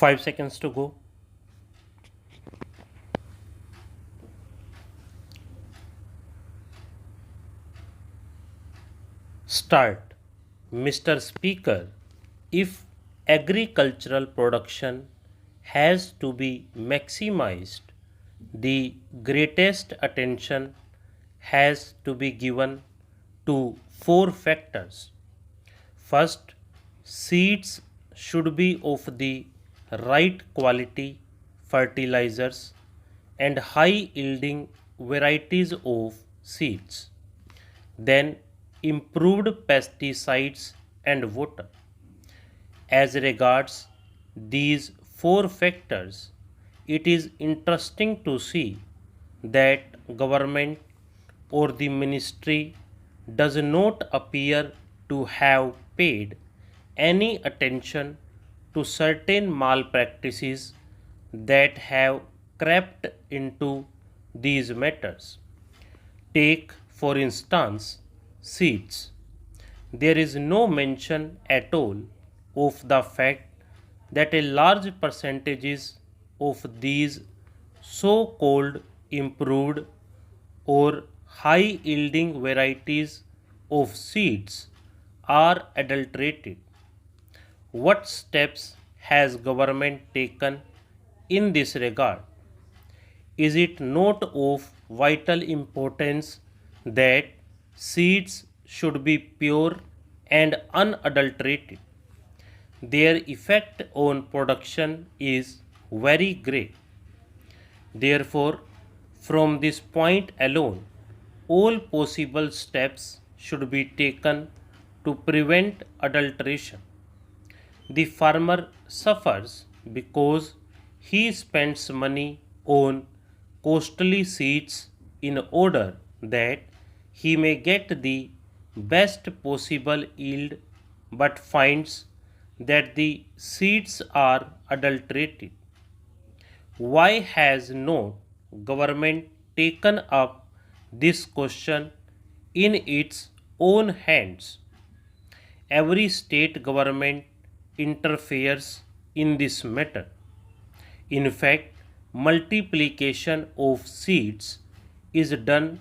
5 seconds to go. Start. Mr. Speaker, if agricultural production has to be maximized, the greatest attention has to be given to four factors. First, seeds should be of the right quality fertilizers and high yielding varieties of seeds. Then, improved pesticides and water. As regards these four factors, it is interesting to see that government or the ministry does not appear to have paid any attention to certain malpractices that have crept into these matters. Take, for instance, seeds. There is no mention at all of the fact that a large percentages of these so-called improved or high yielding varieties of seeds are adulterated. What steps has government taken in this regard? Is it not of vital importance that seeds should be pure and unadulterated? Their effect on production is very great. Therefore, from this point alone, all possible steps should be taken to prevent adulteration. The farmer suffers because he spends money on costly seeds in order that he may get the best possible yield, but finds that the seeds are adulterated. Why has no government taken up this question in its own hands? Every state government interferes in this matter. In fact, multiplication of seeds is done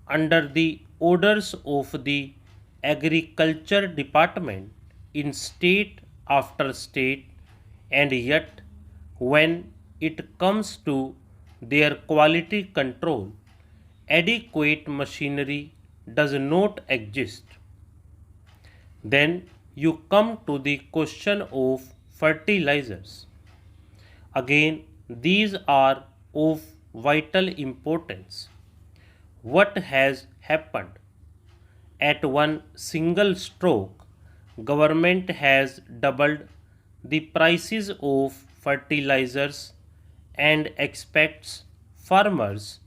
under the orders of the agriculture department in state after state, and yet when it comes to their quality control, adequate machinery does not exist. Then you come to the question of fertilizers. Again, these are of vital importance. What has happened? At one single stroke, government has doubled the prices of fertilizers and expects farmers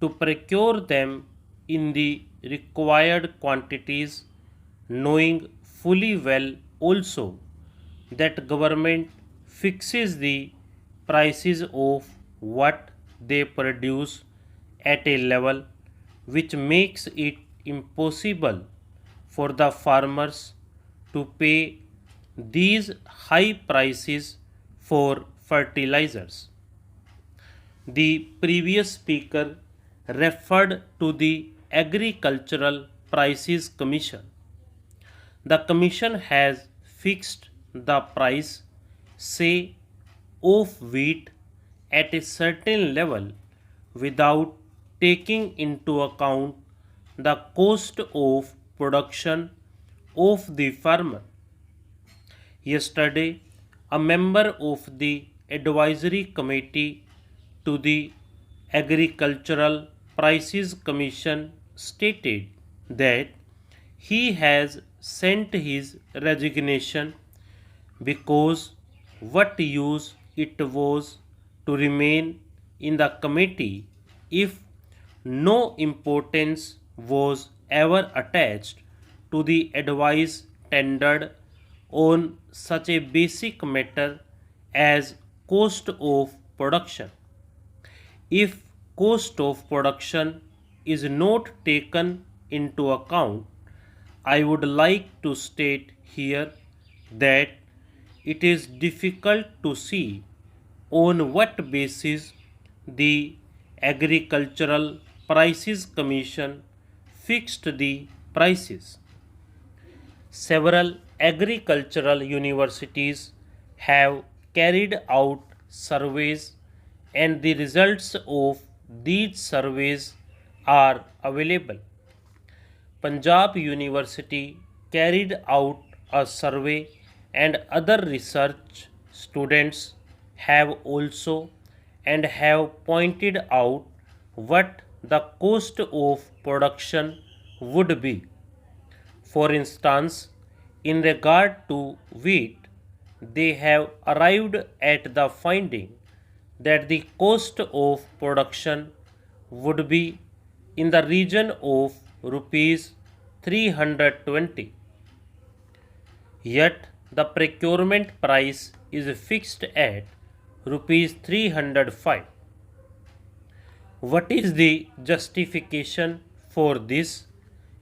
to procure them in the required quantities, knowing fully well also that government fixes the prices of what they produce at a level which makes it impossible for the farmers to pay these high prices for fertilizers. The previous speaker referred to the Agricultural Prices Commission. The commission has fixed the price, say, of wheat at a certain level without taking into account the cost of production of the farmer. Yesterday, a member of the advisory committee to the Agricultural Prices Commission stated that he has sent his resignation because what use it was to remain in the committee if no importance was ever attached to the advice tendered on such a basic matter as cost of production. If cost of production is not taken into account, I would like to state here that it is difficult to see on what basis the Agricultural Prices Commission fixed the prices. Several agricultural universities have carried out surveys, and the results of these surveys are available. Punjab University carried out a survey, and other research students have also and have pointed out what the cost of production would be. For instance, in regard to wheat, they have arrived at the finding that the cost of production would be in the region of rupees 320. Yet the procurement price is fixed at rupees 305. What is the justification for this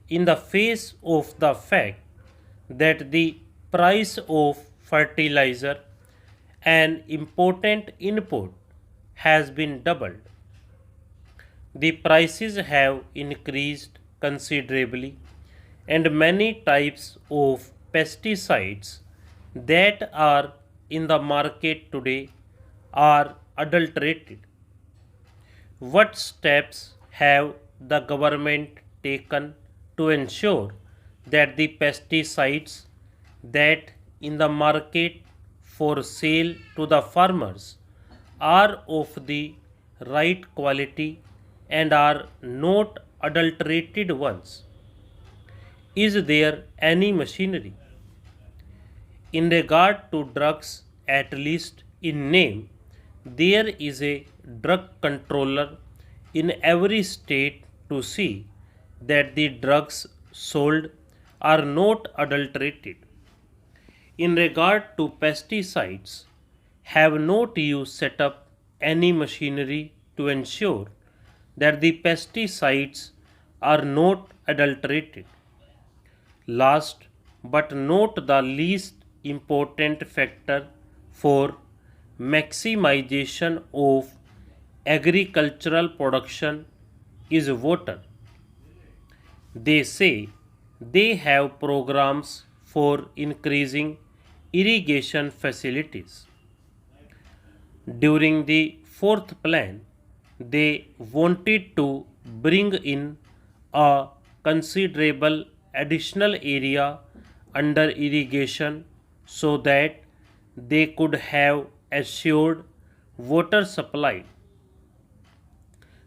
in the face of the fact that the price of fertilizer, an important input, has been doubled? The prices have increased considerably, and many types of pesticides that are in the market today are adulterated. What steps have the government taken to ensure that the pesticides that in the market for sale to the farmers are of the right quality and are not adulterated ones? Is there any machinery? In regard to drugs, at least in name, there is a drug controller in every state to see that the drugs sold are not adulterated. In regard to pesticides, have not you set up any machinery to ensure that the pesticides are not adulterated? Last but not the least important factor for maximization of agricultural production is water. They say they have programs for increasing irrigation facilities. During the fourth plan, they wanted to bring in a considerable additional area under irrigation so that they could have assured water supply.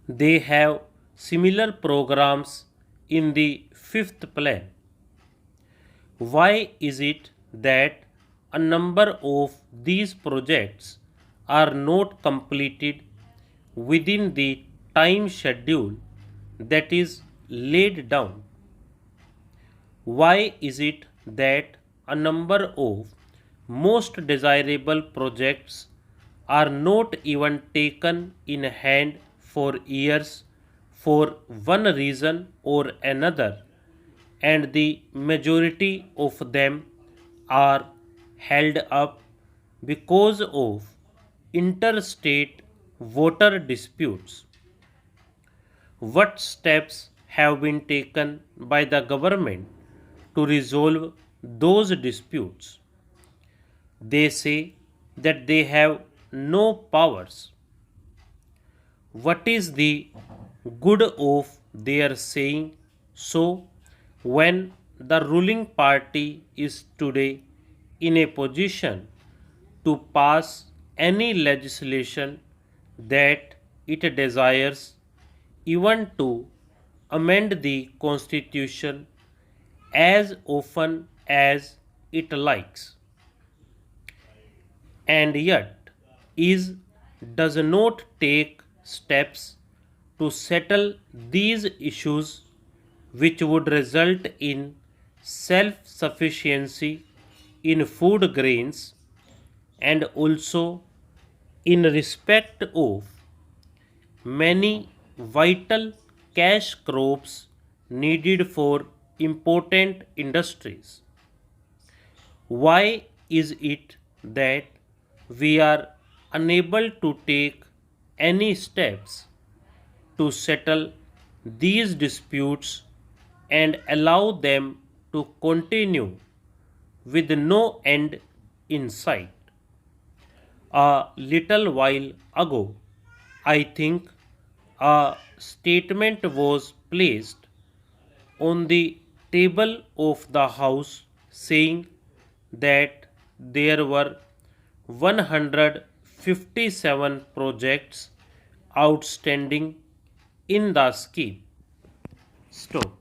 They have similar programs in the fifth plan. Why is it that a number of these projects are not completed within the time schedule that is laid down? Why is it that a number of most desirable projects are not even taken in hand for years for one reason or another, and the majority of them are held up because of interstate water disputes? What steps have been taken by the government to resolve those disputes? They say that they have no powers. What is the good of their saying so when the ruling party is today in a position to pass any legislation that it desires, even to amend the constitution as often as it likes, and yet does not take steps to settle these issues, which would result in self sufficiency in food grains and also in respect of many vital cash crops needed for important industries? Why is it that we are unable to take any steps to settle these disputes and allow them to continue with no end in sight. A little while ago, I think a statement was placed on the table of the House saying that there were 157 projects outstanding in the scheme. Stop.